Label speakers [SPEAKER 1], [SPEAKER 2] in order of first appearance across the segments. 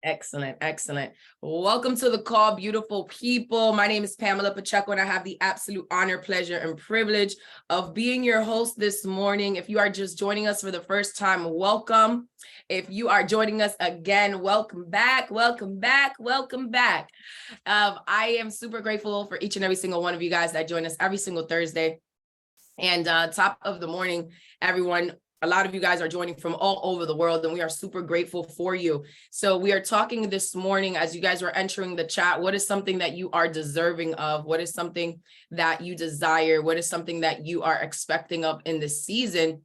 [SPEAKER 1] Excellent, excellent. Welcome to the call, beautiful people. My name is Pamela Pacheco, and I have the absolute honor, pleasure, and privilege of being your host this morning. If you are just joining us for the first time, welcome. If you are joining us again, welcome back, welcome back, welcome back. I am super grateful for each and every single one of you guys that join us every single Thursday. And top of the morning, everyone. A lot of you guys are joining from all over the world, and we are super grateful for you. So we are talking this morning as you guys were entering the chat. What is something that you are deserving of? What is something that you desire? What is something that you are expecting of in this season?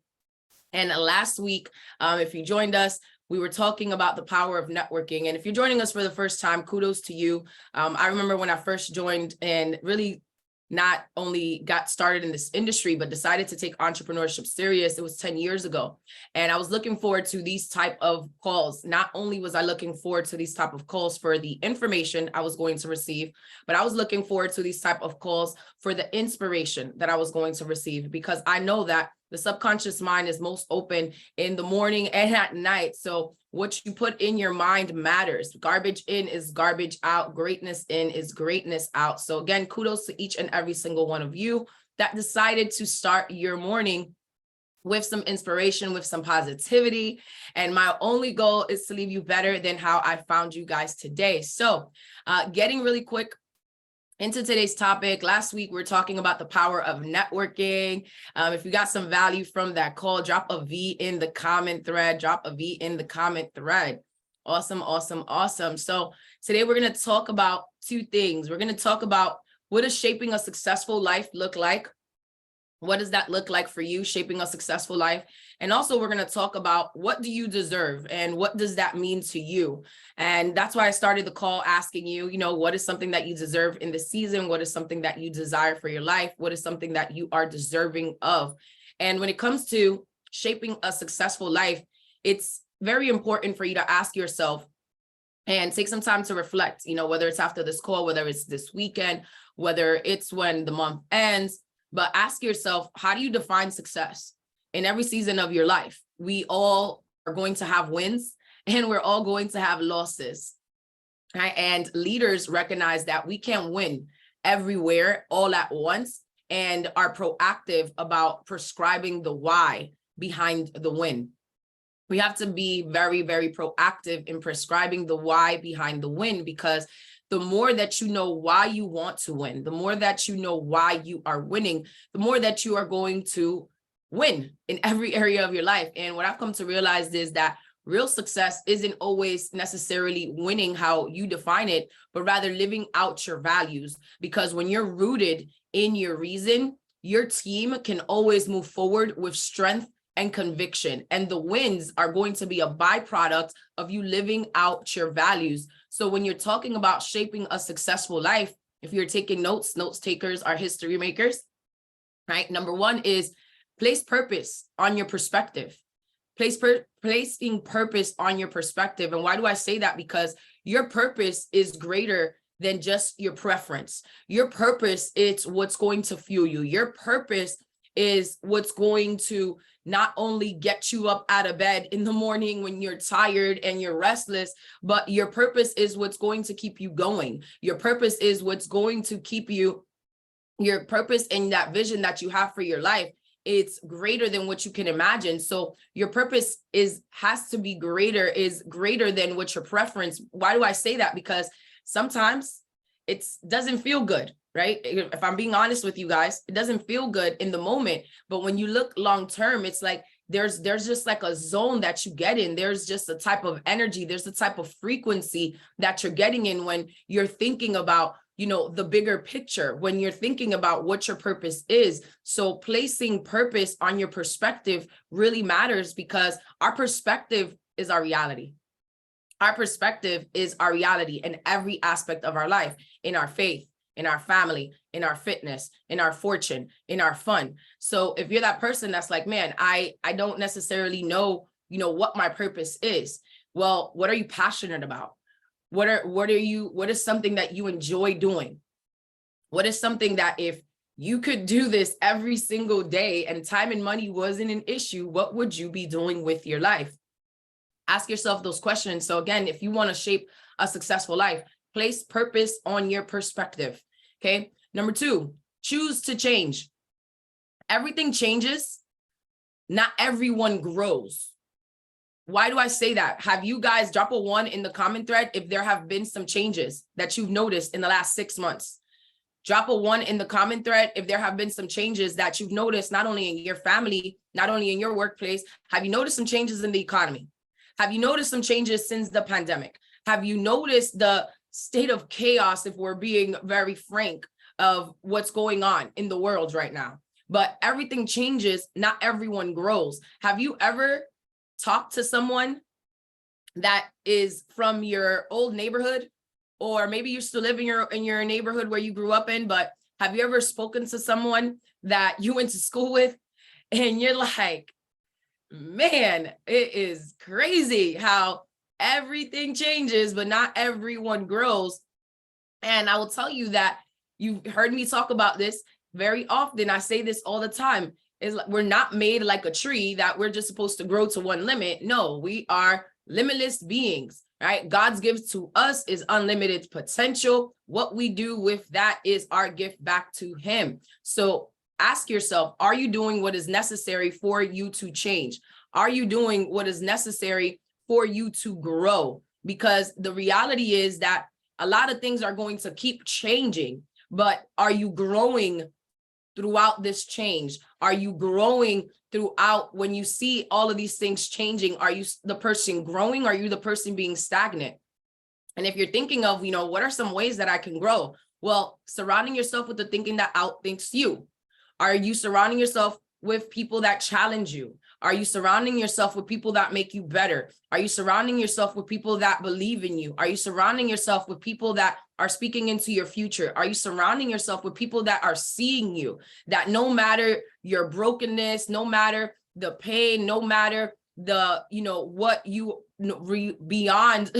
[SPEAKER 1] And last week, if you joined us, we were talking about the power of networking. And if you're joining us for the first time, kudos to you. I remember when I first joined and really not only got started in this industry, but decided to take entrepreneurship serious. It was 10 years ago. And I was looking forward to these type of calls. Not only was I looking forward to these type of calls for the information I was going to receive, but I was looking forward to these type of calls for the inspiration that I was going to receive, because I know that the subconscious mind is most open in the morning and at night. So what you put in your mind matters. Garbage in is garbage out. Greatness in is greatness out. So again, kudos to each and every single one of you that decided to start your morning with some inspiration, with some positivity. And my only goal is to leave you better than how I found you guys today. So getting really quick into today's topic. Last week, we were talking about the power of networking. If you got some value from that call, drop a V in the comment thread, drop a V in the comment thread. Awesome, awesome, awesome. So today we're going to talk about two things. We're going to talk about what does shaping a successful life look like? What does that look like for you, shaping a successful life? And also we're going to talk about what do you deserve and what does that mean to you? And that's why I started the call asking you, what is something that you deserve in the season? What is something that you desire for your life? What is something that you are deserving of? And when it comes to shaping a successful life, it's very important for you to ask yourself and take some time to reflect, whether it's after this call, whether it's this weekend, whether it's when the month ends. But ask yourself, how do you define success in every season of your life? We all are going to have wins and we're all going to have losses. Right? And leaders recognize that we can't win everywhere all at once and are proactive about prescribing the why behind the win. We have to be very, very proactive in prescribing the why behind the win, because the more that you know why you want to win, the more that you know why you are winning, the more that you are going to win in every area of your life. And what I've come to realize is that real success isn't always necessarily winning how you define it, but rather living out your values. Because when you're rooted in your reason, your team can always move forward with strength and conviction. And the wins are going to be a byproduct of you living out your values. So when you're talking about shaping a successful life, if you're taking notes, notes takers are history makers, right? Number one is place purpose on your perspective. Placing purpose on your perspective. And why do I say that? Because your purpose is greater than just your preference. Your purpose, it's what's going to fuel you. Your purpose is what's going to not only get you up out of bed in the morning when you're tired and you're restless, but your purpose is what's going to keep you going. Your purpose is what's going to keep you, your purpose and that vision that you have for your life, it's greater than what you can imagine. So your purpose has to be greater than what your preference. Why do I say that? Because sometimes it doesn't feel good. Right? If I'm being honest with you guys, it doesn't feel good in the moment. But when you look long term, it's like there's just like a zone that you get in. There's just a type of energy. There's a type of frequency that you're getting in when you're thinking about, the bigger picture, when you're thinking about what your purpose is. So placing purpose on your perspective really matters, because our perspective is our reality. Our perspective is our reality in every aspect of our life, in our faith, in our family, in our fitness, in our fortune, in our fun. So if you're that person that's like, man, I don't necessarily know, what my purpose is. Well, what are you passionate about? What is something that you enjoy doing? What is something that if you could do this every single day and time and money wasn't an issue, what would you be doing with your life? Ask yourself those questions. So again, if you want to shape a successful life, place purpose on your perspective. Okay. Number 2, choose to change. Everything changes. Not everyone grows. Why do I say that? Have you guys drop a 1 in the comment thread if there have been some changes that you've noticed in the last 6 months? Drop a 1 in the comment thread if there have been some changes that you've noticed, not only in your family, not only in your workplace. Have you noticed some changes in the economy? Have you noticed some changes since the pandemic? Have you noticed the state of chaos, if we're being very frank, of what's going on in the world right now? But everything changes, not everyone grows. Have you ever talked to someone that is from your old neighborhood, or maybe you still live in your neighborhood where you grew up in, but have you ever spoken to someone that you went to school with and you're like, man, it is crazy how everything changes, but not everyone grows? And I will tell you that you've heard me talk about this very often. I say this all the time, is we're not made like a tree that we're just supposed to grow to one limit. No, we are limitless beings, right? God's gift to us is unlimited potential. What we do with that is our gift back to him. So ask yourself, are you doing what is necessary for you to change? Are you doing what is necessary for you to grow? Because the reality is that a lot of things are going to keep changing, but are you growing throughout this change? Are you growing throughout when you see all of these things changing? Are you the person growing? Are you the person being stagnant? And if you're thinking of, what are some ways that I can grow? Well, surrounding yourself with the thinking that outthinks you. Are you surrounding yourself with people that challenge you? Are you surrounding yourself with people that make you better? Are you surrounding yourself with people that believe in you? Are you surrounding yourself with people that are speaking into your future? Are you surrounding yourself with people that are seeing you, that no matter your brokenness, no matter the pain, no matter the, what you beyond,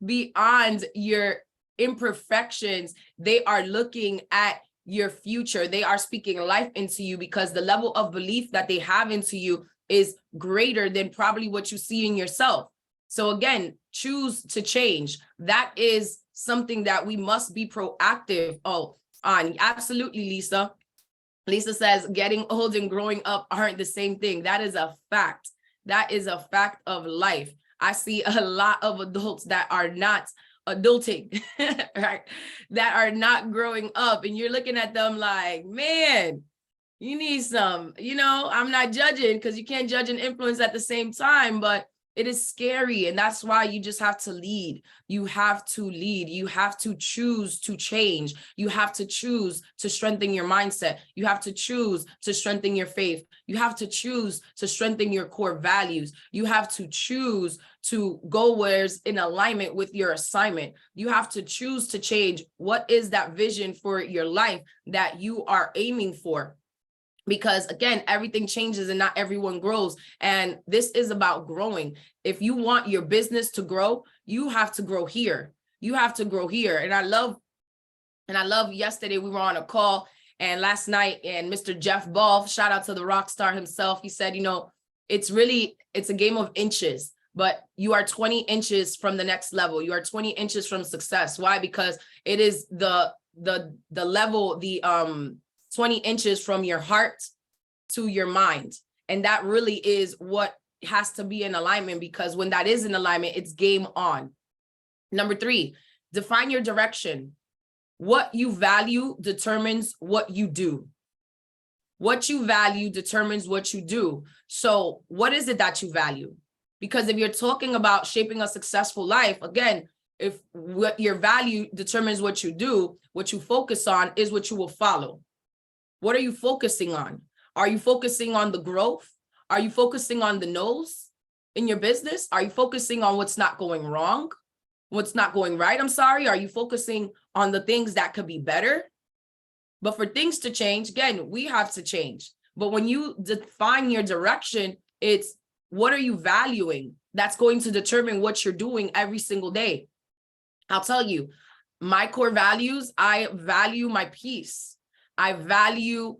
[SPEAKER 1] beyond your imperfections, they are looking at your future. They are speaking life into you because the level of belief that they have into you is greater than probably what you see in yourself. So again, choose to change. That is something that we must be proactive on. Absolutely, Lisa. Lisa says getting old and growing up aren't the same thing. That is a fact. That is a fact of life. I see a lot of adults that are not adulting, right? That are not growing up, and you're looking at them like, man, you need some, I'm not judging, because you can't judge and influence at the same time, but it is scary. And that's why you just have to lead. You have to lead. You have to choose to change. You have to choose to strengthen your mindset. You have to choose to strengthen your faith. You have to choose to strengthen your core values. You have to choose to go where's in alignment with your assignment. You have to choose to change. What is that vision for your life that you are aiming for? Because again, everything changes and not everyone grows. And this is about growing. If you want your business to grow, you have to grow here. You have to grow here. And I love yesterday we were on a call, and last night, and Mr. Jeff Ball, shout out to the rock star himself. He said, it's a game of inches, but you are 20 inches from the next level. You are 20 inches from success. Why? Because it is the level, 20 inches from your heart to your mind. And that really is what has to be in alignment, because when that is in alignment, it's game on. Number 3, define your direction. What you value determines what you do. What you value determines what you do. So what is it that you value? Because if you're talking about shaping a successful life, again, if what your value determines what you do, what you focus on is what you will follow. What are you focusing on? Are you focusing on the growth? Are you focusing on the no's in your business? Are you focusing on what's not going wrong? What's not going right? Are you focusing on the things that could be better? But for things to change, again, we have to change. But when you define your direction, it's what are you valuing? That's going to determine what you're doing every single day. I'll tell you, my core values, I value my peace. I value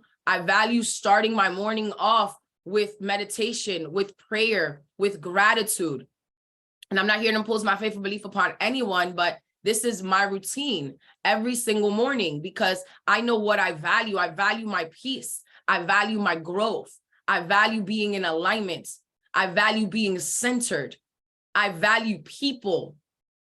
[SPEAKER 1] starting my morning off with meditation, with prayer, with gratitude. And I'm not here to impose my faith or belief upon anyone, but this is my routine every single morning because I know what I value. I value my peace. I value my growth. I value being in alignment. I value being centered. I value people,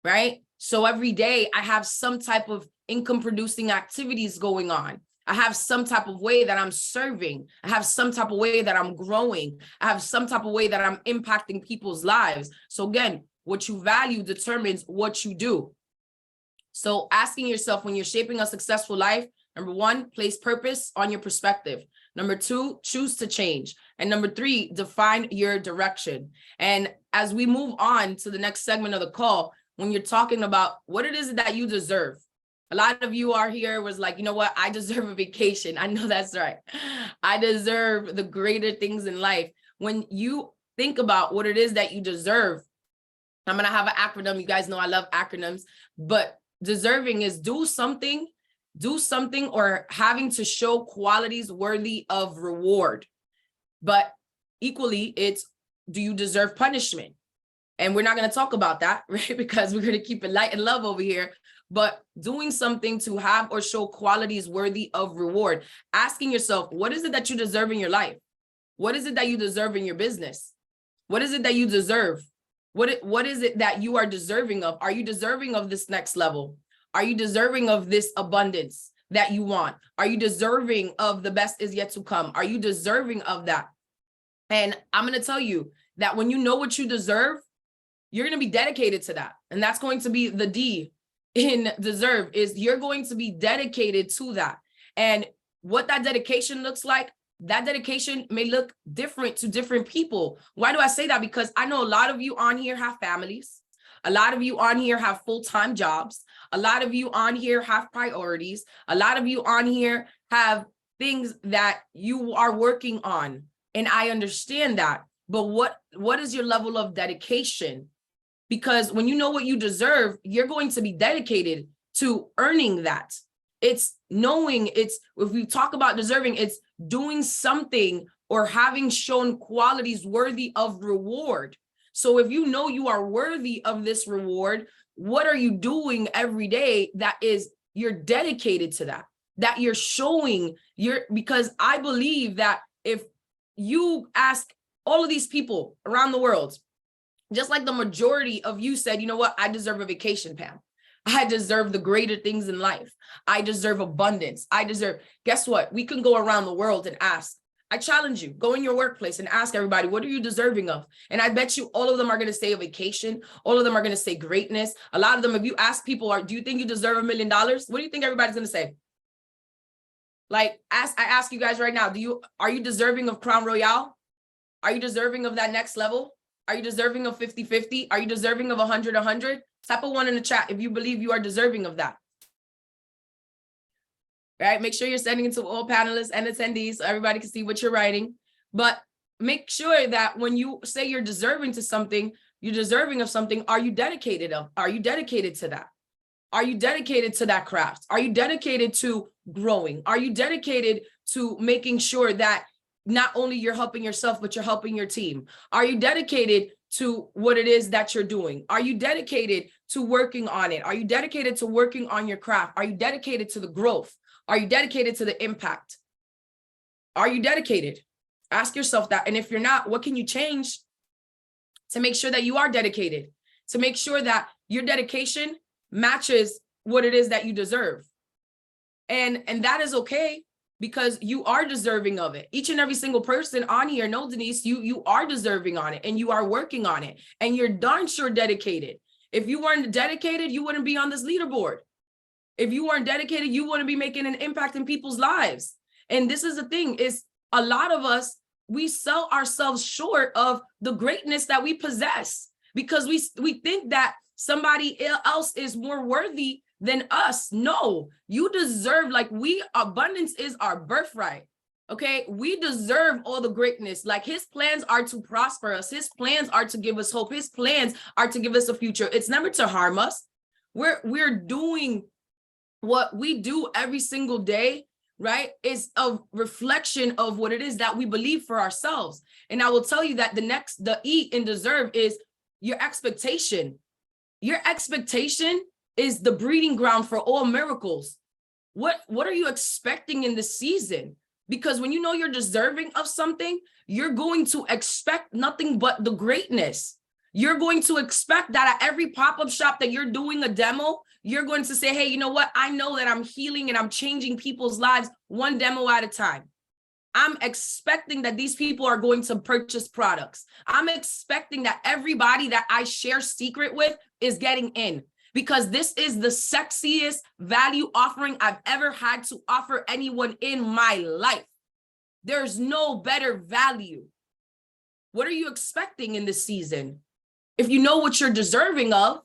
[SPEAKER 1] right? So every day I have some type of income producing activities going on. I have some type of way that I'm serving. I have some type of way that I'm growing. I have some type of way that I'm impacting people's lives. So again, what you value determines what you do. So asking yourself when you're shaping a successful life, number one, place purpose on your perspective. Number two, choose to change. And number three, define your direction. And as we move on to the next segment of the call, when you're talking about what it is that you deserve, a lot of you are here was like, you know what? I deserve a vacation. I know that's right. I deserve the greater things in life. When you think about what it is that you deserve, I'm going to have an acronym. You guys know I love acronyms, but deserving is do something or having to show qualities worthy of reward. But equally, it's do you deserve punishment? And we're not going to talk about that, right? Because we're going to keep it light and love over here. But doing something to have or show qualities worthy of reward. Asking yourself, what is it that you deserve in your life? What is it that you deserve in your business? What is it that you deserve? What is it that you are deserving of? Are you deserving of this next level? Are you deserving of this abundance that you want? Are you deserving of the best is yet to come? Are you deserving of that? And I'm going to tell you that when you know what you deserve, you're going to be dedicated to that. And that's going to be the D in deserve, is you're going to be dedicated to that. And what that dedication looks like, that dedication may look different to different people. Why do I say that? Because I know a lot of you on here have families. A lot of you on here have full-time jobs. A lot of you on here have priorities. A lot of you on here have things that you are working on. And I understand that. But what is your level of dedication? Because when you know what you deserve, you're going to be dedicated to earning that. It's knowing, if we talk about deserving, it's doing something or having shown qualities worthy of reward. So if you know you are worthy of this reward, what are you doing every day that is you're dedicated to that you're showing because I believe that if you ask all of these people around the world, just like the majority of you said, you know what, I deserve a vacation, Pam. I deserve the greater things in life. I deserve abundance. Guess what? We can go around the world and ask. I challenge you, go in your workplace and ask everybody, what are you deserving of? And I bet you all of them are going to say a vacation. All of them are going to say greatness. A lot of them, if you ask people, do you think you deserve $1 million? What do you think everybody's going to say? Like, I ask you guys right now, are you deserving of Crown Royale? Are you deserving of that next level? Are you deserving of 50-50? Are you deserving of 100-100? Type a 1 in the chat if you believe you are deserving of that. Right? Make sure you're sending it to all panelists and attendees so everybody can see what you're writing. But make sure that when you say you're deserving to something, you're deserving of something, are you dedicated of? Are you dedicated to that? Are you dedicated to that craft? Are you dedicated to growing? Are you dedicated to making sure that not only you're helping yourself, but you're helping your team? Are you dedicated to what it is that you're doing? Are you dedicated to working on it? Are you dedicated to working on your craft? Are you dedicated to the growth? Are you dedicated to the impact? Are you dedicated? Ask yourself that. And if you're not, what can you change to make sure that you are dedicated? To make sure that your dedication matches what it is that you deserve. And that is okay, because you are deserving of it. Each and every single person on here, no, Denise, you are deserving on it, and you are working on it, and you're darn sure dedicated. If you weren't dedicated, you wouldn't be on this leaderboard. If you weren't dedicated, you wouldn't be making an impact in people's lives. And this is the thing, is a lot of us, we sell ourselves short of the greatness that we possess, because we think that somebody else is more worthy than us. No, you deserve, abundance is our birthright. Okay, we deserve all the greatness. Like, his plans are to prosper us. His plans are to give us hope. His plans are to give us a future. It's never to harm us. We're doing what we do every single day right, is a reflection of what it is that we believe for ourselves. And I will tell you that the E in deserve is your expectation. Your expectation is the breeding ground for all miracles. What are you expecting in this season? Because when you know you're deserving of something, you're going to expect nothing but the greatness. You're going to expect that at every pop-up shop that you're doing a demo, you're going to say, hey, you know what? I know that I'm healing and I'm changing people's lives one demo at a time. I'm expecting that these people are going to purchase products. I'm expecting that everybody that I share secret with is getting in, because this is the sexiest value offering I've ever had to offer anyone in my life. There's no better value. What are you expecting in this season? If you know what you're deserving of,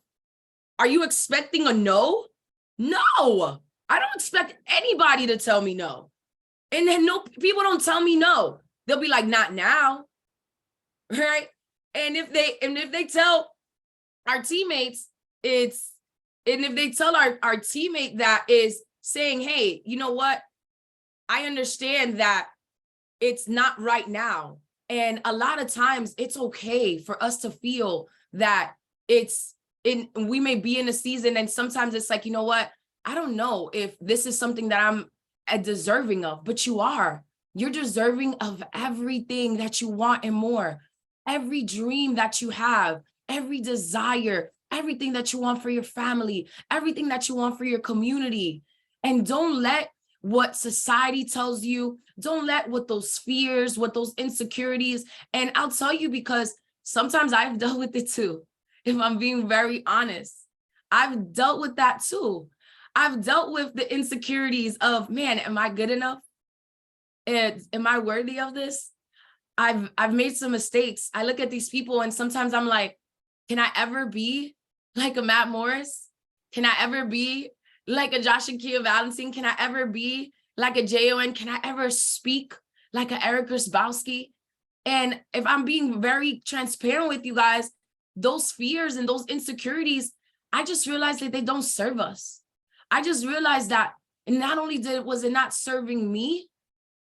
[SPEAKER 1] are you expecting a no? No, I don't expect anybody to tell me no. And then no, people don't tell me no. They'll be like, not now, right? And if they tell our teammates, and if they tell our teammate that is saying, hey, you know what? I understand that it's not right now. And a lot of times it's okay for us to feel that we may be in a season, and sometimes it's like, you know what? I don't know if this is something that I'm deserving of, but you're deserving of everything that you want and more. Every dream that you have, every desire, everything that you want for your family, everything that you want for your community. And don't let what society tells you, don't let what those fears, what those insecurities, and I'll tell you, because sometimes I've dealt with it too. If I'm being very honest, I've dealt with that too. I've dealt with the insecurities of, man, am I good enough? And am I worthy of this? I've made some mistakes. I look at these people and sometimes I'm like, can I ever be like a Matt Morris? Can I ever be like a Josh and Kia Valentin? Can I ever be like a Jon? Can I ever speak like a Eric Grabowski? And if I'm being very transparent with you guys, those fears and those insecurities, I just realized that they don't serve us. I just realized that, and not only was it not serving me,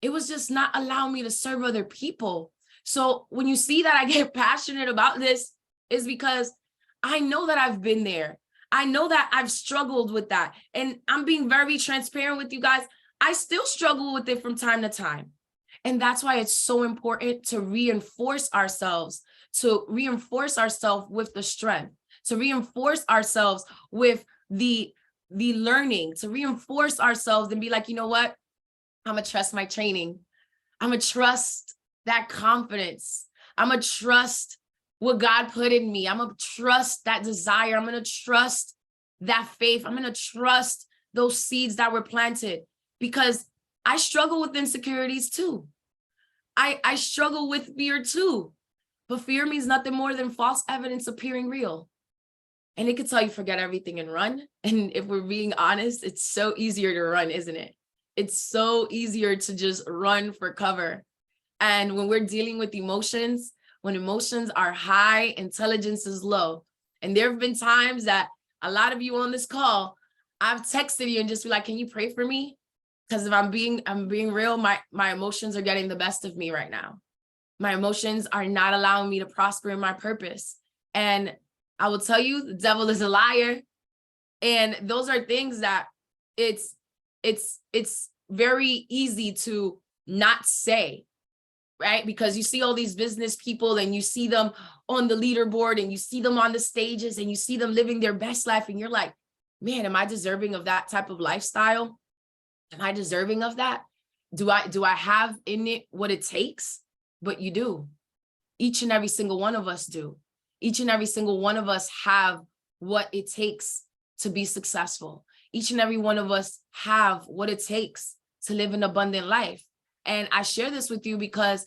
[SPEAKER 1] it was just not allowing me to serve other people. So when you see that I get passionate about this, is because I know that I've been there. I know that I've struggled with that. And I'm being very transparent with you guys. I still struggle with it from time to time. And that's why it's so important to reinforce ourselves with the strength, to reinforce ourselves with the learning, to reinforce ourselves and be like, you know what? I'm gonna trust my training. I'm gonna trust that confidence. I'm gonna trust what God put in me. I'm gonna trust that desire. I'm gonna trust that faith. I'm gonna trust those seeds that were planted, because I struggle with insecurities too. I struggle with fear too, but fear means nothing more than false evidence appearing real. And it could tell you forget everything and run. And if we're being honest, it's so easier to run, isn't it? It's so easier to just run for cover. And when we're dealing with emotions, when emotions are high, intelligence is low. And there have been times that a lot of you on this call, I've texted you and just be like, can you pray for me? Because if I'm being real, my emotions are getting the best of me right now. My emotions are not allowing me to prosper in my purpose. And I will tell you, the devil is a liar. And those are things that it's very easy to not say, right? Because you see all these business people and you see them on the leaderboard and you see them on the stages and you see them living their best life. And you're like, man, am I deserving of that type of lifestyle? Am I deserving of that? Do I have in it what it takes? But you do. Each and every single one of us do. Each and every single one of us have what it takes to be successful. Each and every one of us have what it takes to live an abundant life. And I share this with you because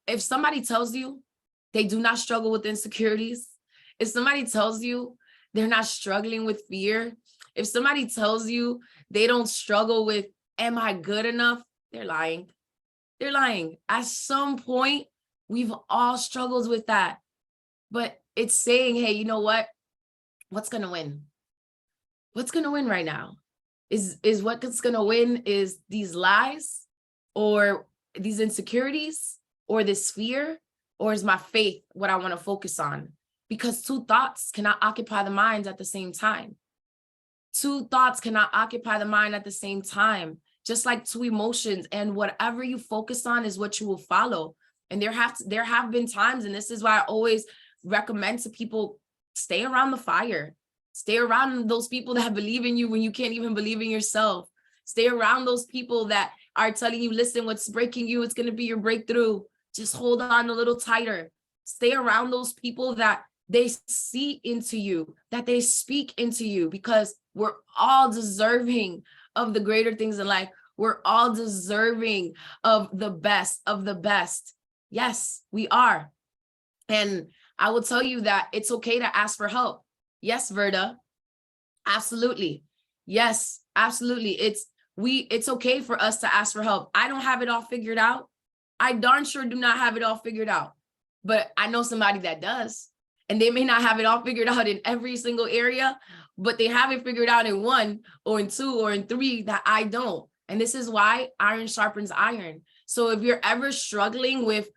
[SPEAKER 1] if somebody tells you they do not struggle with insecurities, if somebody tells you they're not struggling with fear, if somebody tells you they don't struggle with, am I good enough? They're lying. They're lying. At some point, we've all struggled with that. But it's saying, hey, you know what? What's going to win? What's going to win right now? Is what's going to win is these lies or these insecurities or this fear, or is my faith what I want to focus on? Because two thoughts cannot occupy the mind at the same time. Two thoughts cannot occupy the mind at the same time, just like two emotions, and whatever you focus on is what you will follow. And there have been times, and this is why I always recommend to people, stay around the fire. Stay around those people that believe in you when you can't even believe in yourself. Stay around those people that are telling you, listen, what's breaking you, it's going to be your breakthrough. Just hold on a little tighter. Stay around those people that they see into you, that they speak into you, because we're all deserving of the greater things in life. We're all deserving of the best of the best. Yes, we are. And I will tell you that it's okay to ask for help. Yes, Verda. Absolutely. Yes, absolutely. It's okay for us to ask for help. I don't have it all figured out. I darn sure do not have it all figured out, but I know somebody that does, and they may not have it all figured out in every single area, but they have it figured out in one or in two or in three that I don't. And this is why iron sharpens iron. So if you're ever struggling with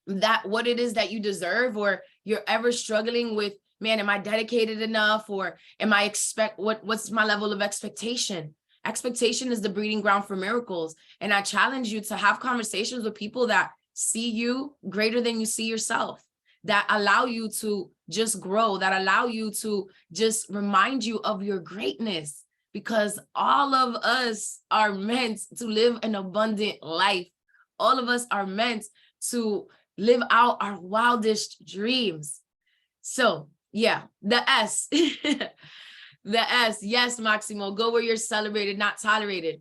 [SPEAKER 1] that, what it is that you deserve, or you're ever struggling with, man, am I dedicated enough, or am I what's my level of expectation? Expectation is the breeding ground for miracles. And I challenge you to have conversations with people that see you greater than you see yourself, that allow you to just grow, that allow you to just remind you of your greatness, because all of us are meant to live an abundant life. All of us are meant to live out our wildest dreams. So yeah, the S, the S. Yes, Maximo, go where you're celebrated, not tolerated.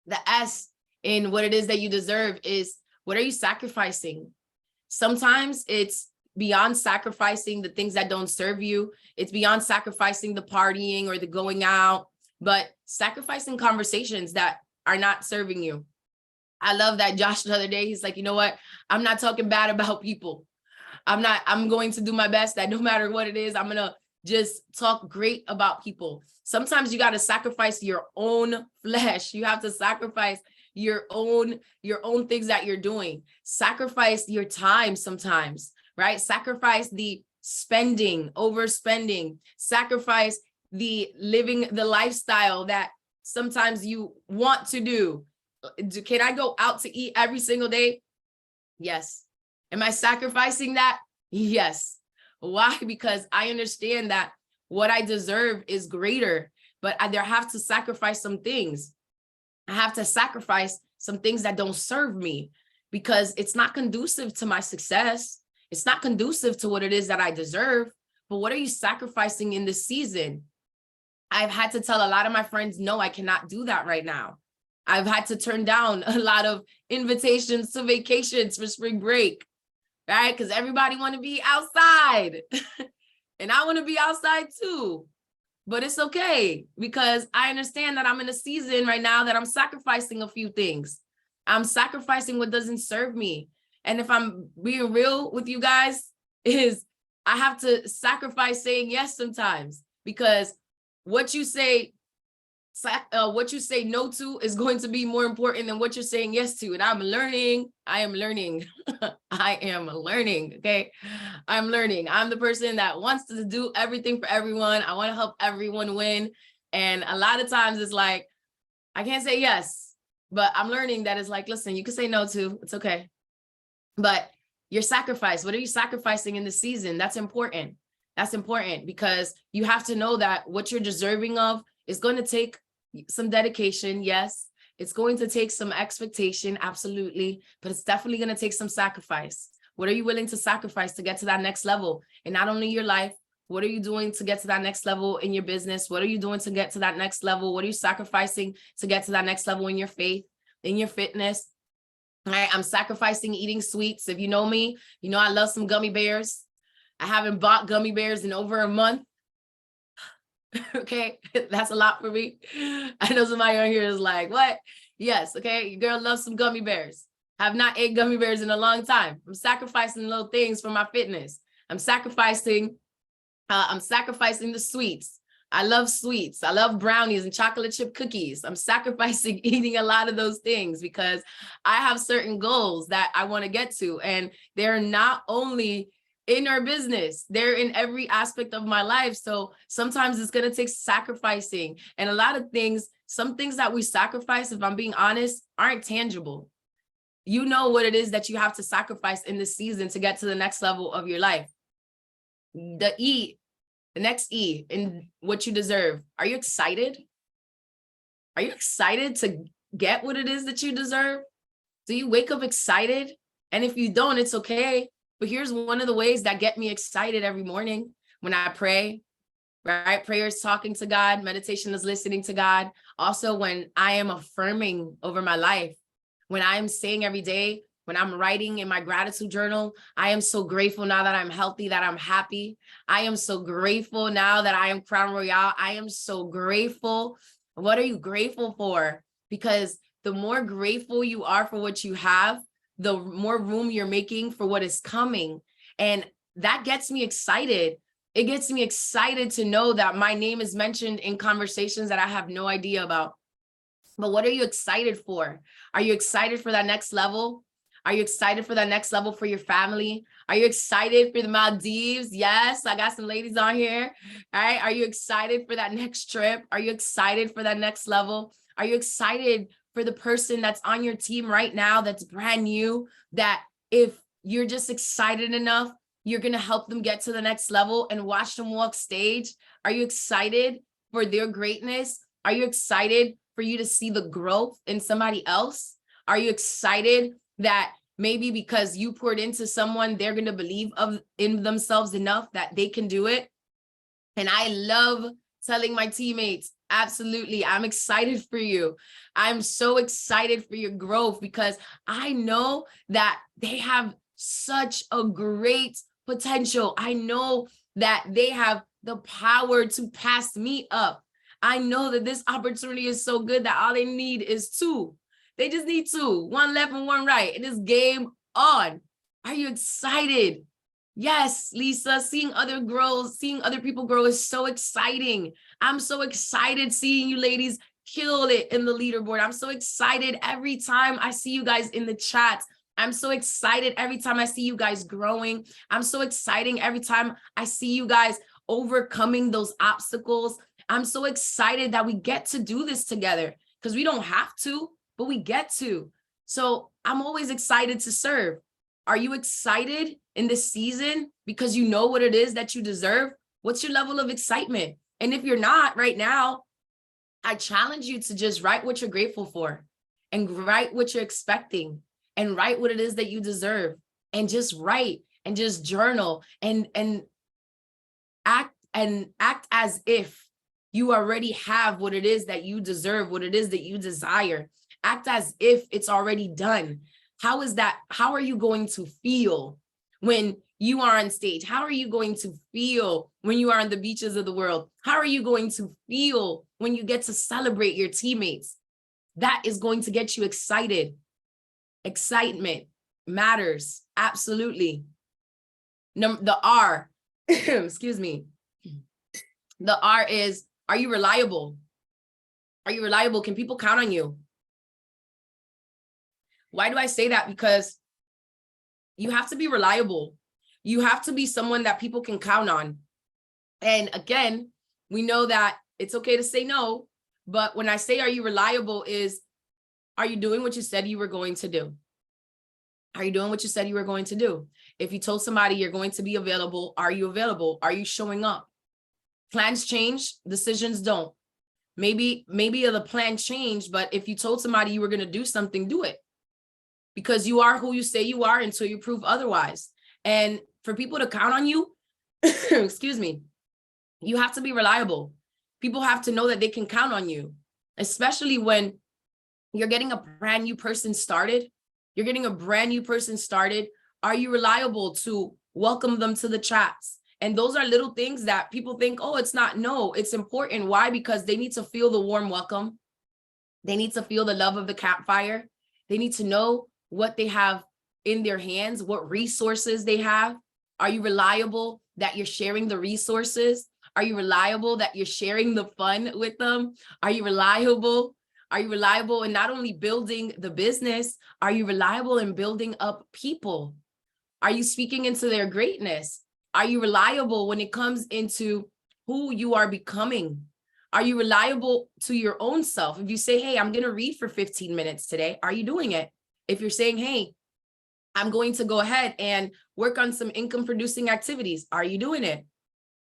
[SPEAKER 1] The S in what it is that you deserve is, what are you sacrificing? Sometimes it's beyond sacrificing the things that don't serve you. It's beyond sacrificing the partying or the going out, but sacrificing conversations that are not serving you. I love that Josh the other day, he's like, you know what? I'm not talking bad about people. I'm going to do my best that no matter what it is, I'm going to just talk great about people. Sometimes you got to sacrifice your own flesh. You have to sacrifice your own things that you're doing. Sacrifice your time sometimes, right? Sacrifice the spending, overspending, sacrifice the living the lifestyle that sometimes you want to do. Can I go out to eat every single day? Yes. Am I sacrificing that? Yes. Why? Because I understand that what I deserve is greater, but there have to sacrifice some things. I have to sacrifice some things that don't serve me, because it's not conducive to my success. It's not conducive to what it is that I deserve. But what are you sacrificing in this season? I've had to tell a lot of my friends, no, I cannot do that right now. I've had to turn down a lot of invitations to vacations for spring break, right? Because everybody want to be outside and I want to be outside too. But it's okay, because I understand that I'm in a season right now that I'm sacrificing a few things. I'm sacrificing what doesn't serve me. And if I'm being real with you guys, is I have to sacrifice saying yes sometimes, because what you say no to is going to be more important than what you're saying yes to. And I am learning. I am learning. Okay. I'm learning. I'm the person that wants to do everything for everyone. I want to help everyone win. And a lot of times it's like, I can't say yes, but I'm learning that it's like, listen, you can say no to, it's okay. But your sacrifice, what are you sacrificing in the season? That's important. That's important, because you have to know that what you're deserving of is going to take some dedication. Yes, it's going to take some expectation. Absolutely. But it's definitely going to take some sacrifice. What are you willing to sacrifice to get to that next level? And not only your life, what are you doing to get to that next level in your business? What are you doing to get to that next level? What are you sacrificing to get to that next level in your faith, in your fitness? All right, I'm sacrificing eating sweets. If you know me, you know I love some gummy bears. I haven't bought gummy bears in over a month. Okay, that's a lot for me. I know somebody on here is like, what? Yes, okay, your girl loves some gummy bears. Have not ate gummy bears in a long time. I'm sacrificing little things for my fitness. I'm sacrificing the sweets. I love sweets. I love brownies and chocolate chip cookies. I'm sacrificing eating a lot of those things because I have certain goals that I want to get to. And they're not only in our business, they're in every aspect of my life. So sometimes it's going to take sacrificing. And a lot of things, some things that we sacrifice, if I'm being honest, aren't tangible. You know what it is that you have to sacrifice in this season to get to the next level of your life. The next E in what you deserve. Are you excited? Are you excited to get what it is that you deserve? Do you wake up excited? And if you don't, it's okay. But here's one of the ways that get me excited every morning when I pray, right? Prayer is talking to God. Meditation is listening to God. Also, when I am affirming over my life, when I am saying every day, when I'm writing in my gratitude journal, I am so grateful now that I'm healthy, that I'm happy. I am so grateful now that I am Crown Royale. I am so grateful. What are you grateful for? Because the more grateful you are for what you have, the more room you're making for what is coming. And that gets me excited. It gets me excited to know that my name is mentioned in conversations that I have no idea about. But what are you excited for? Are you excited for that next level? Are you excited for that next level for your family? Are you excited for the Maldives? Yes, I got some ladies on here. All right. Are you excited for that next trip? Are you excited for that next level? Are you excited for the person that's on your team right now that's brand new, that if you're just excited enough, you're going to help them get to the next level and watch them walk stage? Are you excited for their greatness? Are you excited for you to see the growth in somebody else? Are you excited that maybe because you poured into someone, they're going to believe in themselves enough that they can do it? And I love telling my teammates, absolutely, I'm excited for you. I'm so excited for your growth because I know that they have such a great potential. I know that they have the power to pass me up. I know that this opportunity is so good that all they need is two. They just need two, one left and one right. It is game on. Are you excited? Yes, Lisa, seeing other people grow is so exciting. I'm so excited seeing you ladies kill it in the leaderboard. I'm so excited every time I see you guys in the chats. I'm so excited every time I see you guys growing. I'm so excited every time I see you guys overcoming those obstacles. I'm so excited that we get to do this together because we don't have to, but we get to. So I'm always excited to serve. Are you excited in this season because you know what it is that you deserve? What's your level of excitement? And if you're not right now, I challenge you to just write what you're grateful for and write what you're expecting and write what it is that you deserve and just write and just journal and act as if you already have what it is that you deserve, what it is that you desire. Act as if it's already done. How is that? How are you going to feel when you are on stage? How are you going to feel when you are on the beaches of the world? How are you going to feel when you get to celebrate your teammates? That is going to get you excited. Excitement matters. Absolutely. The R, excuse me. The R is, are you reliable? Are you reliable? Can people count on you? Why do I say that? Because you have to be reliable. You have to be someone that people can count on. And again, we know that it's okay to say no, but when I say, are you reliable, are you doing what you said you were going to do? Are you doing what you said you were going to do? If you told somebody you're going to be available, are you available? Are you showing up? Plans change, decisions don't. Maybe the plan changed, but if you told somebody you were going to do something, do it. Because you are who you say you are until you prove otherwise. And for people to count on you, excuse me, you have to be reliable. People have to know that they can count on you, especially when you're getting a brand new person started. You're getting a brand new person started. Are you reliable to welcome them to the chats? And those are little things that people think, oh, it's not. No, it's important. Why? Because they need to feel the warm welcome. They need to feel the love of the campfire. They need to know what they have in their hands, what resources they have. Are you reliable that you're sharing the resources? Are you reliable that you're sharing the fun with them? Are you reliable? Are you reliable in not only building the business, are you reliable in building up people? Are you speaking into their greatness? Are you reliable when it comes into who you are becoming? Are you reliable to your own self? If you say, hey, I'm going to read for 15 minutes today, are you doing it? If you're saying, hey, I'm going to go ahead and work on some income producing activities, are you doing it?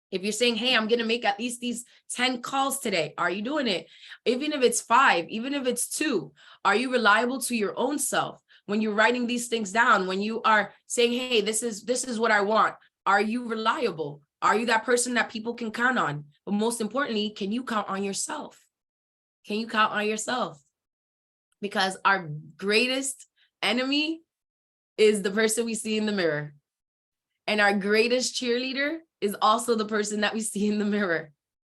[SPEAKER 1] If you're saying, hey, I'm going to make at least these 10 calls today, are you doing it? Even if it's 5, even if it's 2, are you reliable to your own self? When you're writing these things down, when you are saying, hey, this is what I want, are you reliable? Are you that person that people can count on? But most importantly, can you count on yourself? Can you count on yourself? Because our greatest enemy is the person we see in the mirror. And our greatest cheerleader is also the person that we see in the mirror.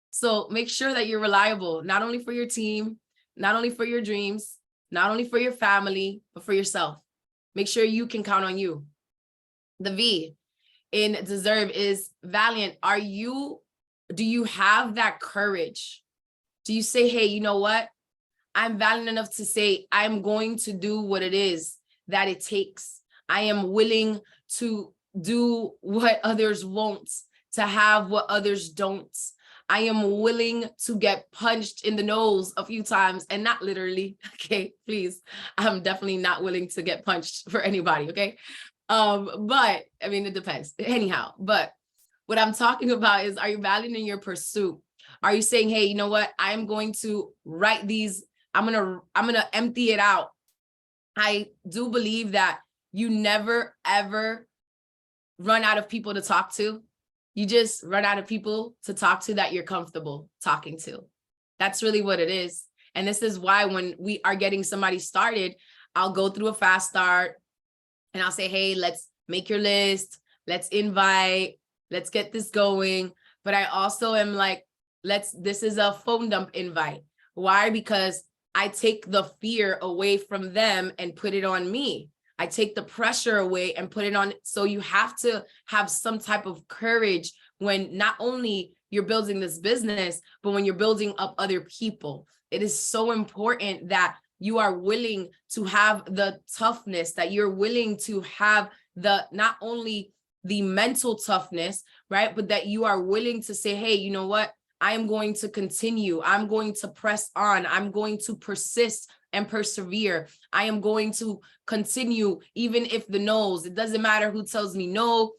[SPEAKER 1] So make sure that you're reliable, not only for your team, not only for your dreams, not only for your family, but for yourself. Make sure you can count on you. The V in deserve is valiant. Do you have that courage? Do you say, hey, you know what? I'm valiant enough to say, I'm going to do what it is that it takes. I am willing to do what others won't, to have what others don't. I am willing to get punched in the nose a few times, and not literally, okay, please. I'm definitely not willing to get punched for anybody, okay? But I mean, it depends anyhow. But what I'm talking about is, are you valiant in your pursuit? Are you saying, hey, you know what? I'm going to write these, I'm gonna empty it out. I do believe that you never, ever run out of people to talk to. You just run out of people to talk to that you're comfortable talking to. That's really what it is. And this is why when we are getting somebody started, I'll go through a fast start and I'll say, hey, let's make your list. Let's invite. Let's get this going. But I also am like, this is a phone dump invite. Why? Because I take the fear away from them and put it on me. I take the pressure away and put it on. So you have to have some type of courage when not only you're building this business, but when you're building up other people. It is so important that you are willing to have the toughness, that you're willing to have not only the mental toughness, right? But that you are willing to say, hey, you know what? I am going to continue. I'm going to press on. I'm going to persist and persevere. I am going to continue, even if the no's. It doesn't matter who tells me no.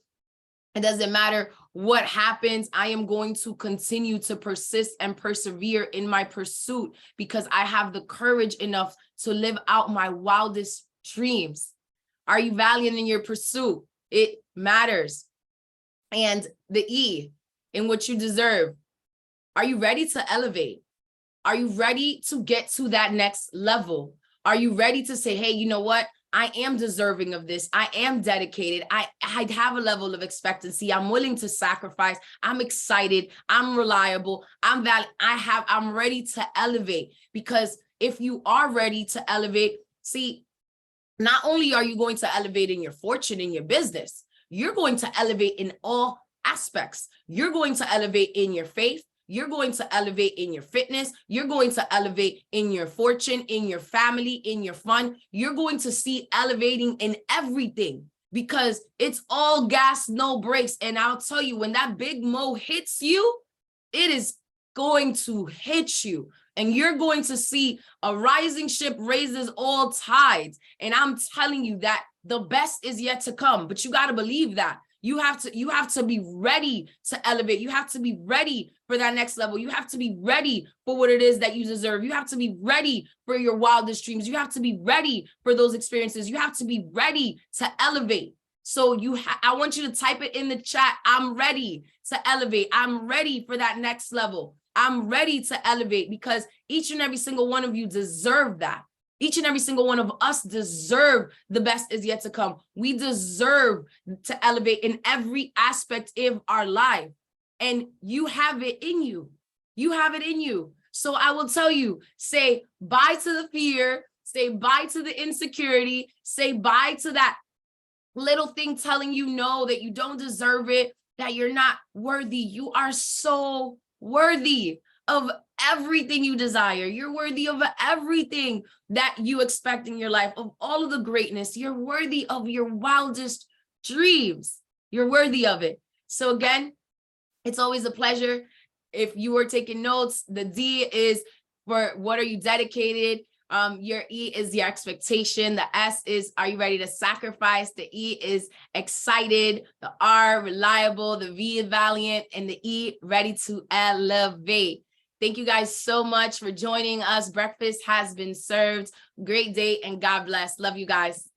[SPEAKER 1] It doesn't matter what happens. I am going to continue to persist and persevere in my pursuit because I have the courage enough to live out my wildest dreams. Are you valiant in your pursuit? It matters. And the E, in what you deserve. Are you ready to elevate? Are you ready to get to that next level? Are you ready to say, hey, you know what? I am deserving of this. I am dedicated. I have a level of expectancy. I'm willing to sacrifice. I'm excited. I'm reliable. I'm ready to elevate. Because if you are ready to elevate, see, not only are you going to elevate in your fortune, in your business, you're going to elevate in all aspects. You're going to elevate in your faith. You're going to elevate in your fitness. You're going to elevate in your fortune, in your family, in your fun. You're going to see elevating in everything because it's all gas, no brakes. And I'll tell you, when that big mo hits you, it is going to hit you. And you're going to see a rising ship raises all tides. And I'm telling you that the best is yet to come, but you got to believe that. You have to be ready to elevate. You have to be ready for that next level. You have to be ready for what it is that you deserve. You have to be ready for your wildest dreams. You have to be ready for those experiences. You have to be ready to elevate. So I want you to type it in the chat. I'm ready to elevate. I'm ready for that next level. I'm ready to elevate because each and every single one of you deserve that. Each and every single one of us deserve the best is yet to come. We deserve to elevate in every aspect of our life. And you have it in you. You have it in you. So I will tell you, say bye to the fear, say bye to the insecurity, say bye to that little thing telling you no, that you don't deserve it. that you're not worthy. You are so worthy of everything you desire. You're worthy of everything that you expect in your life, of all of the greatness. You're worthy of your wildest dreams. You're worthy of it. So again, it's always a pleasure. If you were taking notes, the D is for what are you dedicated? Your E is your expectation. The S is, are you ready to sacrifice? The E is excited. The R, reliable. The V is valiant. And the E, ready to elevate. Thank you guys so much for joining us. Breakfast has been served. Great day and God bless. Love you guys.